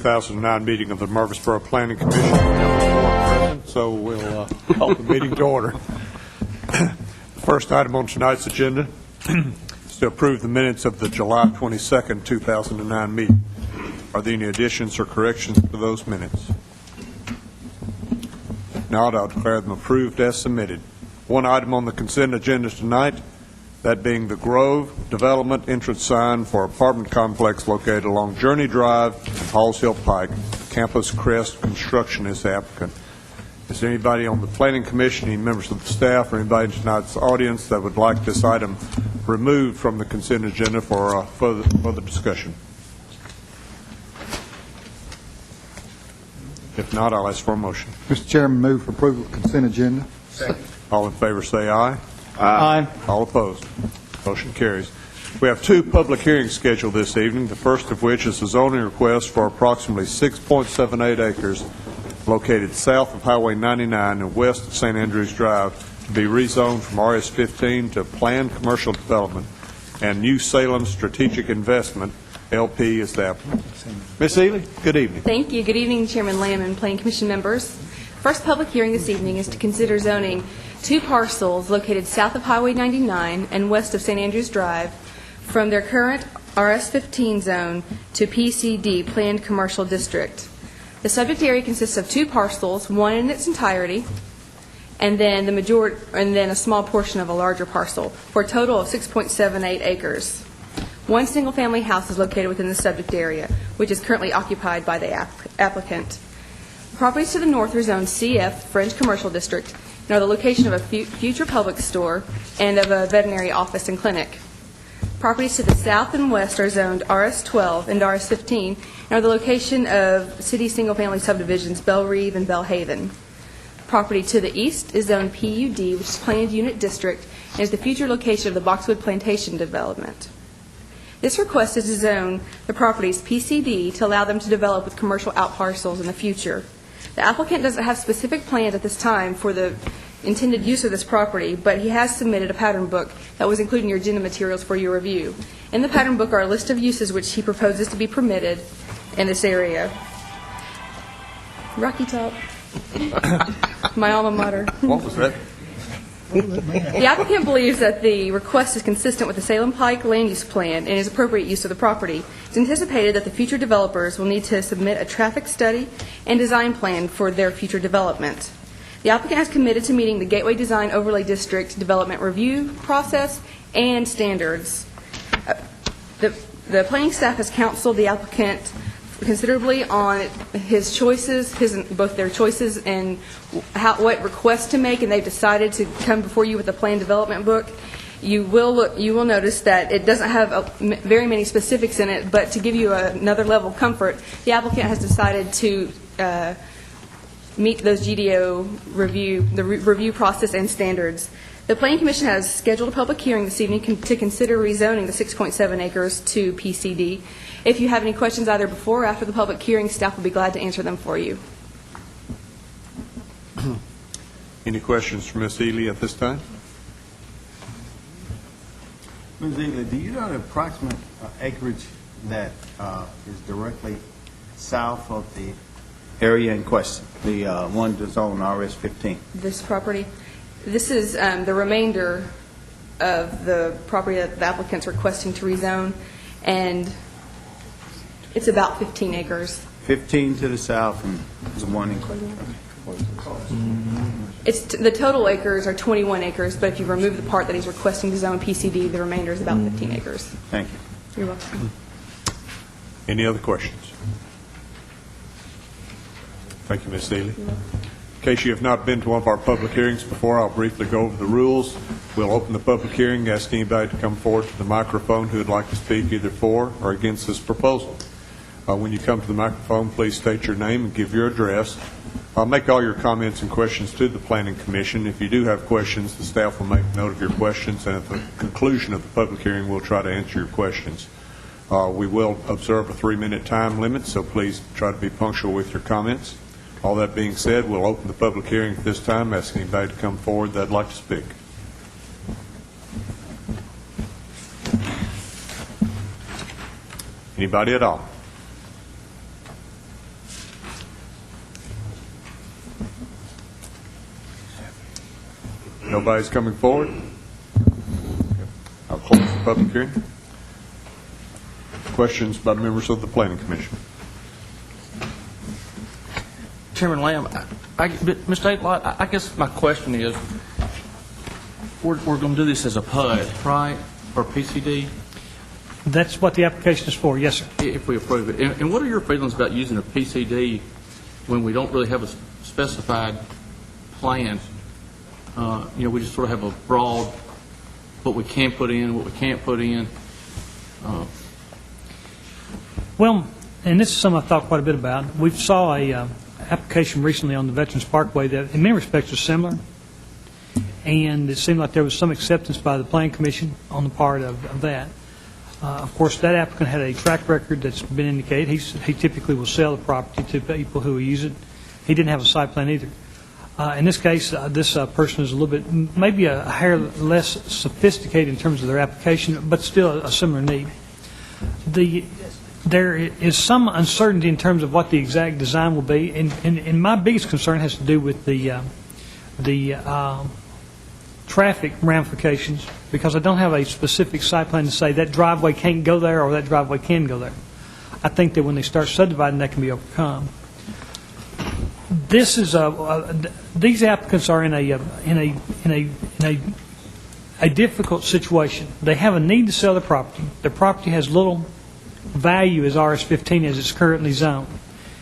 2009 meeting of the Murfreesboro Planning Commission. So we'll call the meeting to order. The first item on tonight's agenda is to approve the minutes of the July 22nd, 2009 meeting. Are there any additions or corrections to those minutes? If not, I'll declare them approved as submitted. One item on the consent agenda tonight, that being the Grove Development entrance sign for apartment complex located along Journey Drive and Halls Hill Pike. Campus Crest Construction is the applicant. Is there anybody on the Planning Commission, any members of the staff, or anybody in tonight's audience that would like this item removed from the consent agenda for further discussion? If not, I'll ask for a motion. Mr. Chairman, move for approval of consent agenda. Second. All in favor say aye. Aye. All opposed. Motion carries. We have two public hearings scheduled this evening, the first of which is a zoning request for approximately 6.78 acres located south of Highway 99 and west of St. Andrews Drive to be rezoned from RS-15 to planned commercial development, and New Salem Strategic Investment, LP, is the applicant. Ms. Ely, good evening. Thank you. Good evening, Chairman Lamb and Planning Commission members. First public hearing this evening is to consider zoning two parcels located south of Highway 99 and west of St. Andrews Drive from their current RS-15 zone to PCD, Planned Commercial District. The subject area consists of two parcels, one in its entirety, and then a small portion of a larger parcel, for a total of 6.78 acres. One single-family house is located within the subject area, which is currently occupied by the applicant. Properties to the north are zoned CF, French Commercial District, and are the location of a future public store and of a veterinary office and clinic. Properties to the south and west are zoned RS-12 and RS-15, and are the location of city single-family subdivisions Belle Reve and Bellhaven. Property to the east is zoned PUD, which is Planned Unit District, and is the future location of the Boxwood Plantation development. This request is to zone the properties PCD to allow them to develop with commercial outparcels in the future. The applicant doesn't have specific plans at this time for the intended use of this property, but he has submitted a pattern book that was included in your agenda materials for your review. In the pattern book are a list of uses which he proposes to be permitted in this area. Rocky Top, my alma mater. What was that? The applicant believes that the request is consistent with the Salem Pike land use plan and is appropriate use of the property. It's anticipated that the future developers will need to submit a traffic study and design plan for their future development. The applicant has committed to meeting the Gateway Design Overlay District development review process and standards. The planning staff has counseled the applicant considerably on his choices, both their choices and what requests to make, and they've decided to come before you with a plan development book. You will notice that it doesn't have very many specifics in it, but to give you another level of comfort, the applicant has decided to meet those GDO review process and standards. The Planning Commission has scheduled a public hearing this evening to consider rezoning the 6.7 acres to PCD. If you have any questions either before or after the public hearing, staff will be glad to answer them for you. Any questions for Ms. Ely at this time? Ms. Ely, do you know the approximate acreage that is directly south of the area in question, the one that's on RS-15? This property? This is the remainder of the property that the applicant's requesting to rezone, and it's about 15 acres. 15 to the south and there's one in question. The total acres are 21 acres, but if you remove the part that he's requesting to zone PCD, the remainder is about 15 acres. Thank you. You're welcome. Any other questions? Thank you, Ms. Ely. In case you have not been to one of our public hearings before, I'll briefly go over the rules. We'll open the public hearing, ask anybody to come forward to the microphone who would like to speak either for or against this proposal. When you come to the microphone, please state your name and give your address. Make all your comments and questions to the Planning Commission. If you do have questions, the staff will make note of your questions, and at the conclusion of the public hearing, we'll try to answer your questions. We will observe a 3-minute time limit, so please try to be punctual with your comments. All that being said, we'll open the public hearing at this time, ask anybody to come forward that'd like to speak. Anybody at all? Nobody's coming forward? I'll close the public hearing. Questions by members of the Planning Commission? Chairman Lamb, Mr. Aitlott, I guess my question is, we're going to do this as a PUD, right, or PCD, That's what the application is for, yes, sir. if we approve it? And what are your feelings about using a PCD when we don't really have a specified plan? We just sort of have a broad, what we can put in, what we can't put in. Well, and this is something I've thought quite a bit about. We saw a application recently on the Veterans Parkway that in many respects are similar, and it seemed like there was some acceptance by the Planning Commission on the part of that. Of course, that applicant had a track record that's been indicated. He typically will sell the property to people who use it. He didn't have a site plan either. In this case, this person is a little bit, maybe a hair less sophisticated in terms of their application, but still a similar need. There is some uncertainty in terms of what the exact design will be, and my biggest concern has to do with the traffic ramifications, because I don't have a specific site plan to say that driveway can't go there or that driveway can go there. I think that when they start subdividing, that can be overcome. This is these applicants are in a difficult situation. They have a need to sell their property. Their property has little value as RS-15 as it's currently zoned,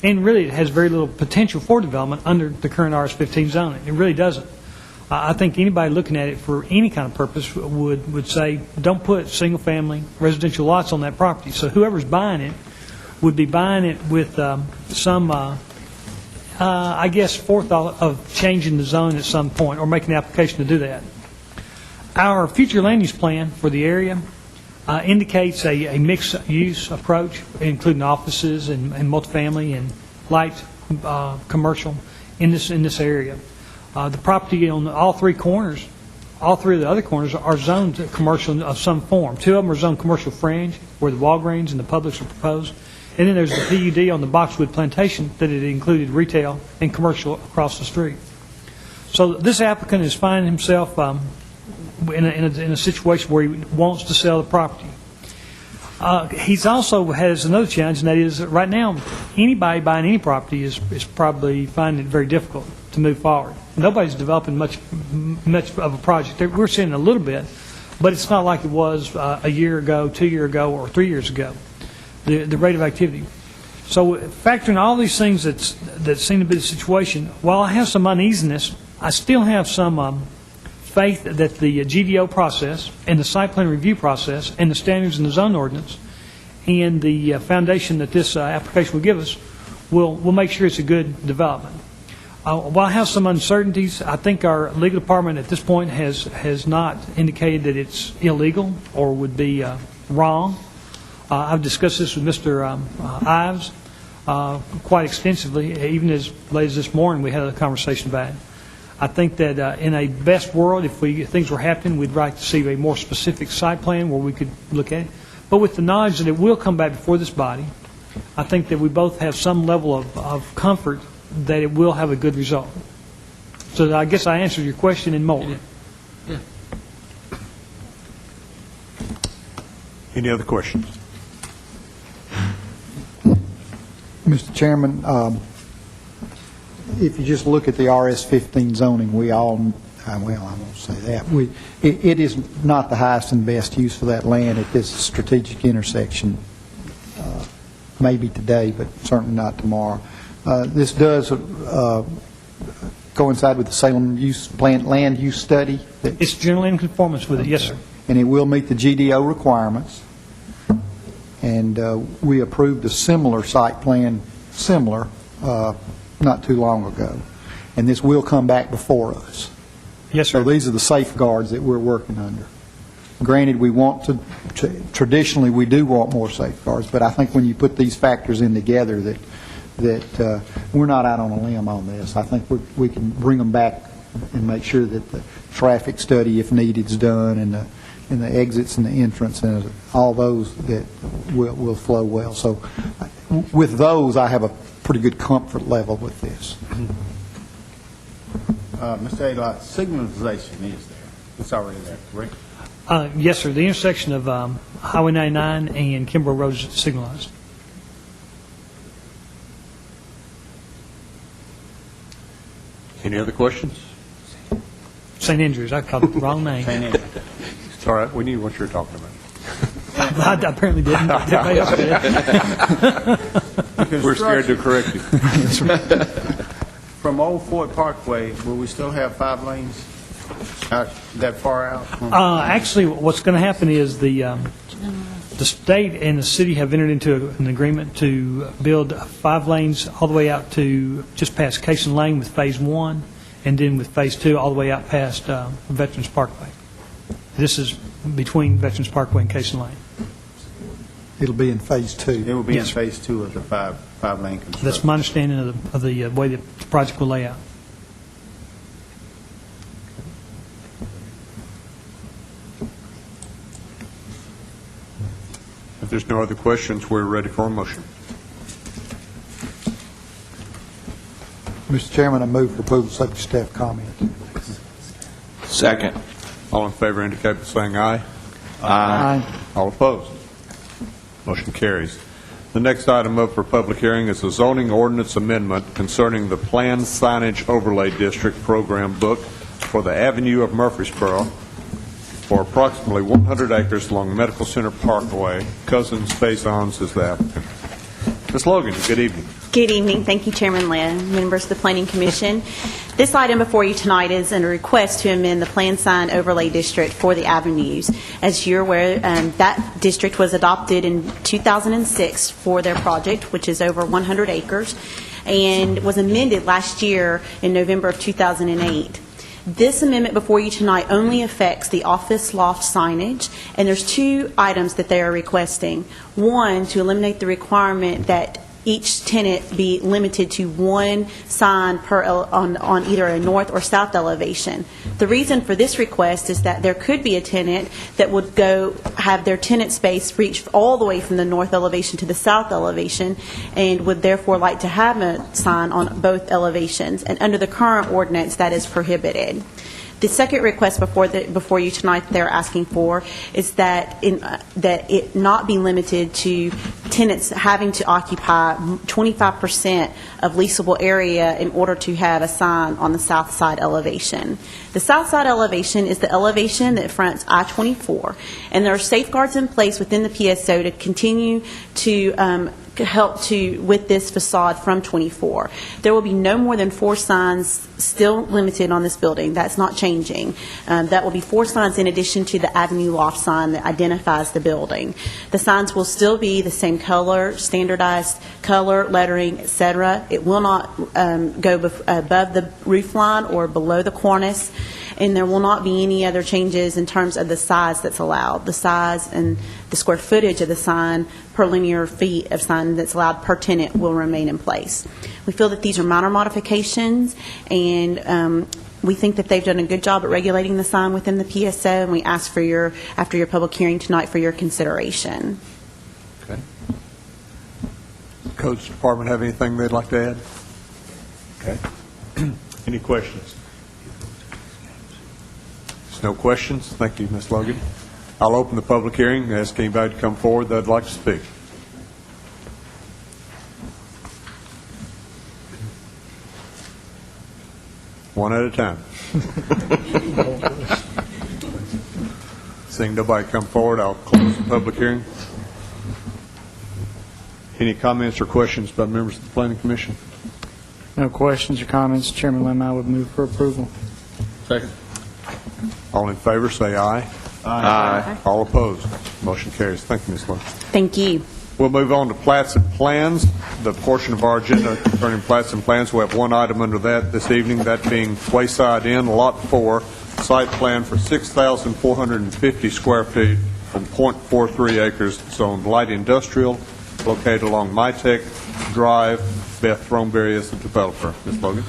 and really it has very little potential for development under the current RS-15 zoning. It really doesn't. I think anybody looking at it for any kind of purpose would say, don't put single-family residential lots on that property. So whoever's buying it would be buying it with some, I guess, forethought of changing the zone at some point or making an application to do that. Our future land use plan for the area indicates a mixed-use approach, including offices and multifamily and light commercial in this area. The property on all three corners, all three of the other corners are zoned to commercial of some form. Two of them are zoned commercial fringe, where the Walgreens and the Publix are proposed. And then there's the PUD on the Boxwood Plantation that it included retail and commercial across the street. So this applicant is finding himself in a situation where he wants to sell the property. He's also has another challenge, and that is that right now, anybody buying any property is probably finding it very difficult to move forward. Nobody's developing much of a project. We're seeing a little bit, but it's not like it was a year ago, 2 years ago, or 3 years ago, the rate of activity. So factoring all these things that seem to be the situation, while I have some uneasiness, I still have some faith that the GDO process and the site plan review process and the standards in the zone ordinance and the foundation that this application will give us will make sure it's a good development. While I have some uncertainties, I think our legal department at this point has not indicated that it's illegal or would be wrong. I've discussed this with Mr. Ives quite extensively. Even as late as this morning, we had a conversation about it. I think that in a best world, if things were happening, we'd like to see a more specific site plan where we could look at it. But with the knowledge that it will come back before this body, I think that we both have some level of comfort that it will have a good result. So I guess I answered your question and more. Yeah. Any other questions? Mr. Chairman, if you just look at the RS-15 zoning, we all, well, I won't say that. It is not the highest and best use for that land at this strategic intersection, maybe today, but certainly not tomorrow. This does coincide with the Salem land use study. It's generally in conformance with it, yes, sir. And it will meet the GDO requirements. And we approved a similar site plan, not too long ago. And this will come back before us. Yes, sir. So these are the safeguards that we're working under. Granted, we want to traditionally we do want more safeguards, but I think when you put these factors in together that we're not out on a limb on this. I think we can bring them back and make sure that the traffic study, if needed, is done, and the exits and the entrance and all those that will flow well. So with those, I have a pretty good comfort level with this. Mr. Ayla, signalization is there. It's already there, correct? Yes, sir. The intersection of Highway 99 and Kimbrough Road is signalized. Any other questions? St. Andrews, I called it the wrong name. St. Andrews. It's all right, we knew what you were talking about. I apparently didn't. Everybody else did. We're scared to correct you. From Old Fort Parkway, will we still have 5 lanes out that far out? Actually, what's going to happen is the state and the city have entered into an agreement to build 5 lanes all the way out to just past Cason Lane with Phase 1, and then with Phase 2 all the way out past Veterans Parkway. This is between Veterans Parkway and Cason Lane. It'll be in Phase 2. It will be Yes, in Phase 2 of the 5-lane construction. That's my understanding of the way the project will lay out. If there's no other questions, we're ready for a motion. Mr. Chairman, I move for approval subject to staff comment. Second. All in favor indicate by saying aye. Aye. All opposed? Motion carries. The next item up for public hearing is a zoning ordinance amendment concerning the planned signage overlay district program book for the Avenue of Murfreesboro for approximately 100 acres along Medical Center Parkway. Cousins Faisons is the applicant. Ms. Logan, good evening. Good evening. Thank you, Chairman Lynn, members of the Planning Commission. This item before you tonight is a request to amend the Planned Sign Overlay District for the Avenues. As you're aware, that district was adopted in 2006 for their project, which is over 100 acres, and was amended last year in November of 2008. This amendment before you tonight only affects the office loft signage, and there's 2 items that they are requesting. One, to eliminate the requirement that each tenant be limited to 1 sign on either a north or south elevation. The reason for this request is that there could be a tenant that would have their tenant space reach all the way from the north elevation to the south elevation, and would therefore like to have a sign on both elevations. And under the current ordinance, that is prohibited. The second request before you tonight that they're asking for is that it not be limited to tenants having to occupy 25% of leasable area in order to have a sign on the south side elevation. The south side elevation is the elevation that fronts I-24, and there are safeguards in place within the PSO to continue to help with this facade from 24. There will be no more than 4 signs still limited on this building. That's not changing. That will be 4 signs in addition to the Avenue Loft sign that identifies the building. The signs will still be the same color, standardized color, lettering, etc. It will not go above the roof line or below the cornice, and there will not be any other changes in terms of the size that's allowed. The size and the square footage of the sign per linear feet of sign that's allowed per tenant will remain in place. We feel that these are minor modifications, and we think that they've done a good job at regulating the sign within the PSO, and we ask for after your public hearing tonight for your consideration. Okay. Codes Department have anything they'd like to add? Okay. Any questions? There's no questions. Thank you, Ms. Logan. I'll open the public hearing and ask anybody to come forward that'd like to speak. One at a time. Seeing nobody come forward, I'll close the public hearing. Any comments or questions by members of the Planning Commission? No questions or comments. Chairman Lim, I would move for approval. Second. All in favor, say aye. Aye. All opposed. Motion carries. Thank you, Ms. Lowe. Thank you. We'll move on to plats and plans. The portion of our agenda concerning plats and plans, we have one item under that this evening, that being Wayside Inn, Lot 4, site plan for 6,450 square feet from .43 acres, zoned light industrial, located along Mytech Drive. Beth Throneberry is the developer. Ms. Logan.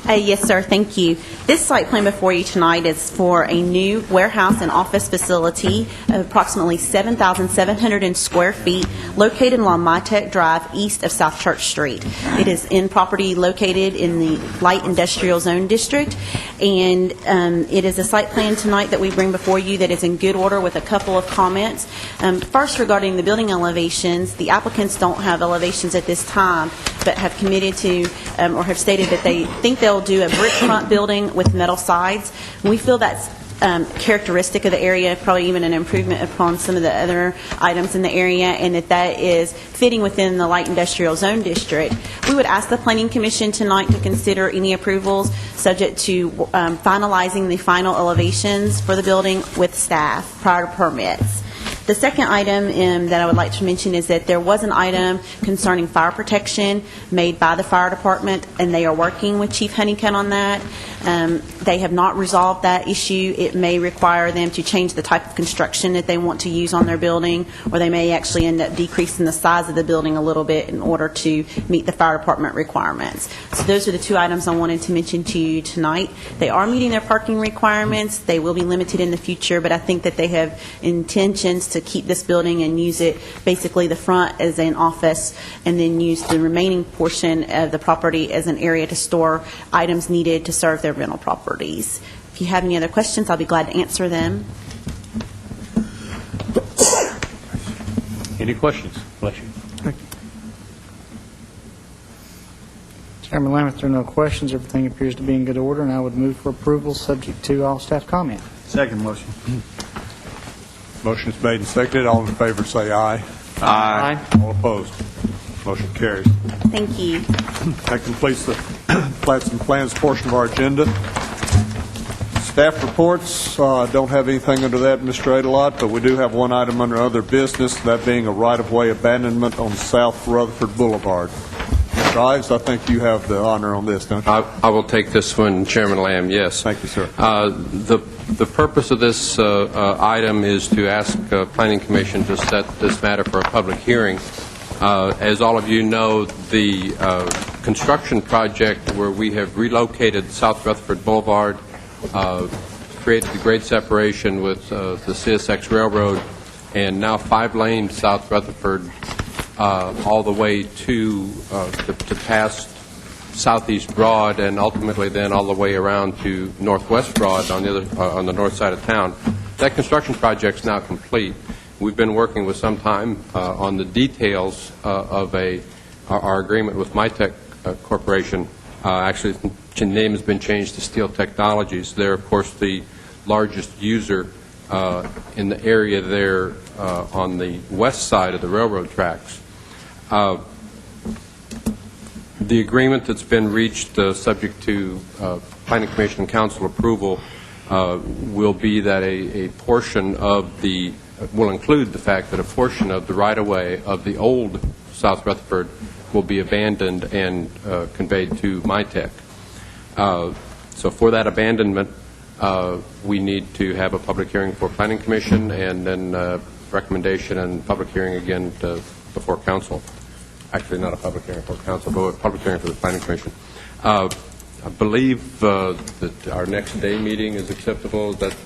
Yes, sir, thank you. This site plan before you tonight is for a new warehouse and office facility of approximately 7,700 square feet located along MyTech Drive east of South Church Street. It is in property located in the Light Industrial Zone District, and it is a site plan tonight that we bring before you that is in good order with a couple of comments. First, regarding the building elevations, the applicants don't have elevations at this time, but have committed to or have stated that they think they'll do a brick front building with metal sides. We feel that's characteristic of the area, probably even an improvement upon some of the other items in the area, and that is fitting within the Light Industrial Zone District. We would ask the Planning Commission tonight to consider any approvals subject to finalizing the final elevations for the building with staff prior to permits. The second item that I would like to mention is that there was an item concerning fire protection made by the fire department, and they are working with Chief Honeycutt on that. They have not resolved that issue. It may require them to change the type of construction that they want to use on their building, or they may actually end up decreasing the size of the building a little bit in order to meet the fire department requirements. So those are the two items I wanted to mention to you tonight. They are meeting their parking requirements. They will be limited in the future, but I think that they have intentions to keep this building and use it, basically the front as an office, and then use the remaining portion of the property as an area to store items needed to serve their rental properties. If you have any other questions, I'll be glad to answer them. Any questions? Bless you. Chairman Lamb, if there are no questions, everything appears to be in good order, and I would move for approval subject to all staff comment. Second motion. Motion is made and seconded. All in favor say aye. Aye. All opposed. Motion carries. Thank you. That completes the plats and plans portion of our agenda. Staff reports, don't have anything under that, Mr. Adelot, but we do have one item under other business, that being a right-of-way abandonment on South Rutherford Boulevard. Mr. Ives, I think you have the honor on this, don't you? I will take this one, Chairman Lamb, yes. Thank you, sir. The purpose of this item is to ask Planning Commission to set this matter for a public hearing. As all of you know, the construction project where we have relocated South Rutherford Boulevard, created the grade separation with the CSX Railroad, and now 5-lane South Rutherford all the way to past Southeast Broad, and ultimately then all the way around to Northwest Broad on the north side of town. That construction project's now complete. We've been working with some time on the details of our agreement with MyTech Corporation. Actually, the name has been changed to Steel Technologies. They're, of course, the largest user in the area there on the west side of the railroad tracks. The agreement that's been reached, subject to Planning Commission and Council approval, will be that a portion of the will include the fact that a portion of the right-of-way of the old South Rutherford will be abandoned and conveyed to MyTech. So for that abandonment, we need to have a public hearing for Planning Commission, and then recommendation and public hearing again before Council. Actually, not a public hearing for Council, but a public hearing for the Planning Commission. I believe that our next day meeting is acceptable. Is that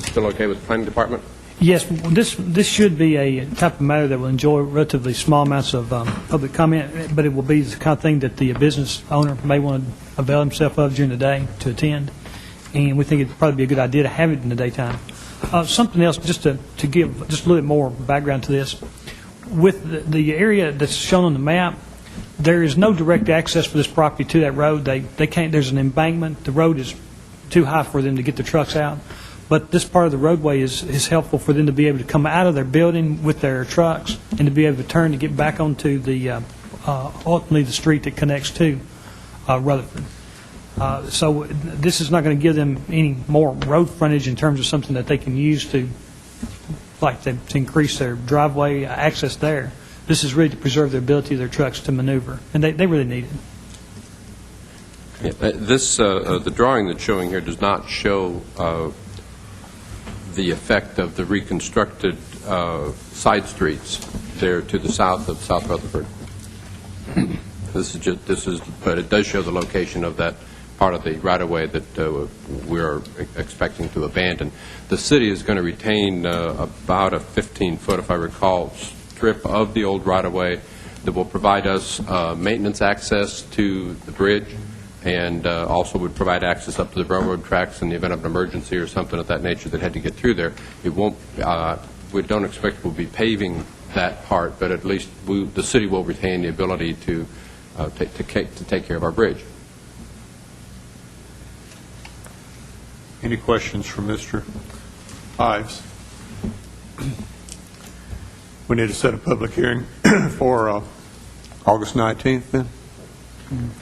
still okay with the Planning Department? Yes, this should be a type of matter that will enjoy relatively small amounts of public comment, but it will be the kind of thing that the business owner may want to avail himself of during the day to attend, and we think it'd probably be a good idea to have it in the daytime. Something else, just to give just a little bit more background to this. With the area that's shown on the map, there is no direct access for this property to that road. They can't. There's an embankment. The road is too high for them to get their trucks out. But this part of the roadway is helpful for them to be able to come out of their building with their trucks and to be able to turn to get back onto the ultimately the street that connects to Rutherford. So this is not going to give them any more road frontage in terms of something that they can use to increase their driveway access there. This is really to preserve the ability of their trucks to maneuver, and they really need it. Yeah, the drawing that's showing here does not show the effect of the reconstructed side streets there to the south of South Rutherford. But it does show the location of that part of the right-of-way that we're expecting to abandon. The city is going to retain about a 15-foot, if I recall, strip of the old right-of-way that will provide us maintenance access to the bridge, and also would provide access up to the railroad tracks in the event of an emergency or something of that nature that had to get through there. It won't. We don't expect we'll be paving that part, but at least the city will retain the ability to take care of our bridge. Any questions from Mr. Ives? We need to set a public hearing for August 19th, then?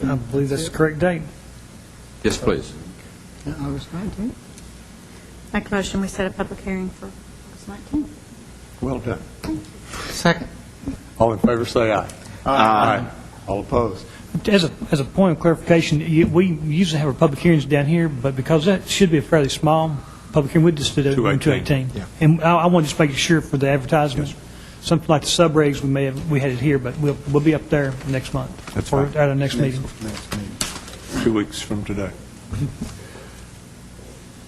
I believe that's the correct date. Yes, please. August 19th. Make a motion, we set a public hearing for August 19th. Well done. Second. All in favor, say aye. Aye. All opposed? As a point of clarification, we usually have our public hearings down here, but because that should be a fairly small public hearing, we just did it on 218. Yeah. And I want to just make sure for the advertisement, something like the sub-regs, we had it here, but we'll be up there next month. That's or fine. at our next meeting. 2 weeks from today.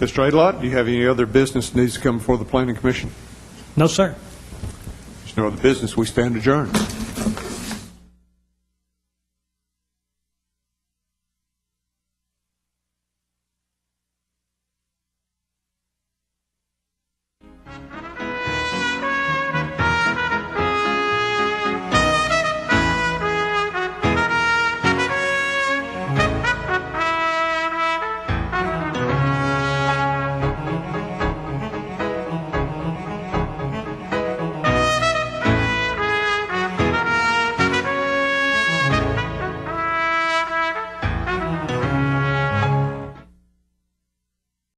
Mr. Adelot, do you have any other business that needs to come before the Planning Commission? No, sir. There's no other business. We stand adjourned.